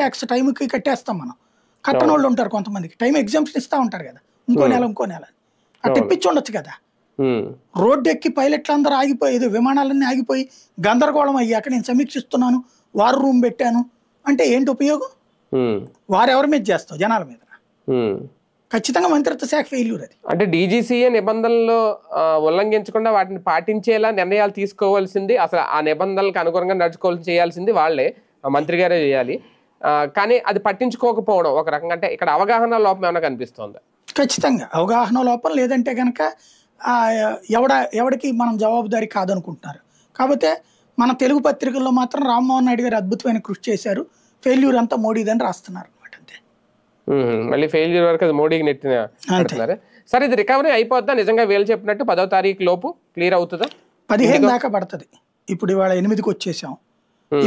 అంటే ఎక్స్ టైంకి కట్టేస్తాం మనం. కట్టని వాళ్ళు ఉంటారు కొంతమందికి, టైం ఎగ్జామ్షన్ ఇస్తూ ఉంటారు కదా, ఇంకో నెల అట్లా ఇప్పించి ఉండొచ్చు కదా. రోడ్డు ఎక్కి పైలట్లు అందరూ ఆగిపోయేది, విమానాలన్నీ ఆగిపోయి గందరగోళం అయ్యాక నేను సమీక్షిస్తున్నాను, వారు రూమ్ పెట్టాను అంటే ఏంటి ఉపయోగం? వారెవరి మీద చేస్తావు? జనాల మీద. ఖచ్చితంగా మంత్రిత్వ శాఖ ఫెయిల్యూర్ అది. అంటే డీజీసీఏ నిబంధనలు ఉల్లంఘించకుండా వాటిని పాటించేలా నిర్ణయాలు తీసుకోవాల్సింది, అసలు ఆ నిబంధనలకు అనుగుణంగా నడుచుకోవాల్సి చేయాల్సింది వాళ్ళే, మంత్రి గారే చేయాలి. కానీ అది పట్టించుకోకపోవడం ఒక రకంగా, అంటే ఇక్కడ అవగాహన లోపం ఏమైనా కనిపిస్తుంది? ఖచ్చితంగా అవగాహన లోపం, లేదంటే కనుక ఎవడికి మనం జవాబుదారీ కాదనుకుంటున్నారు. కాకపోతే మన తెలుగు పత్రికల్లో మాత్రం రామ్మోహన్ నాయుడు గారు అద్భుతమైన కృషి చేశారు, ఫెయిల్యూర్ అంతా మోడీదని రాస్తున్నారు అనమాట. అంతే, మళ్ళీ ఫెయిల్యూర్ వరకు అది మోడీకి నెట్టిన. సరే, ఇది రికవరీ అయిపోద్దా నిజంగా వీళ్ళు చెప్పినట్టు 10వ తారీఖు లోపు క్లియర్ అవుతుందా? 15 దాకా పడుతుంది. ఇప్పుడు ఇవాళ 8కి వచ్చేసాం,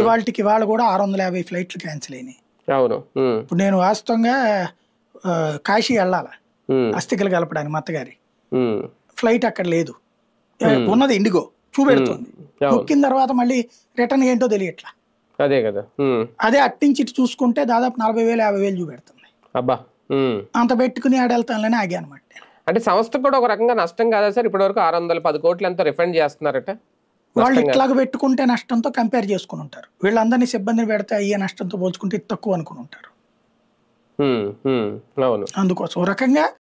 ఇవాళ కూడా 650 ఫ్లైట్లు క్యాన్సిల్ అయినాయి. అవును. ఇప్పుడు నేను వాస్తవంగా కాశీ వెళ్ళాలి అస్థికలు కలపడానికి, మా అత్తగారి ఫ్లైట్ అక్కడ లేదు, ఉన్నది ఇండిగో చూపెడుతుంది. నొక్కిన తర్వాత మళ్ళీ రిటర్న్ ఏంటో తెలియట్లా. అదే కదా, అదే అట్టించి ఇటు చూసుకుంటే దాదాపు 40,000 50,000 చూపెడుతుంది. అబ్బా, అంత పెట్టుకుని ఆడెళ్తానులేని ఆగా అనమాట. అంటే సంస్థకు కూడా ఒక రకంగా నష్టం కాదా సార్? ఇప్పటి వరకు 610 కోట్లు ఎంతో రిఫండ్ చేస్తున్నారట. వాళ్ళు ఇట్లాగ పెట్టుకుంటే నష్టంతో కంపేర్ చేసుకుని ఉంటారు, వీళ్ళందరినీ సిబ్బందిని పెడితే అయ్యే నష్టంతో పోల్చుకుంటే తక్కువ అనుకుని ఉంటారు. అవును, అందుకోసం రకంగా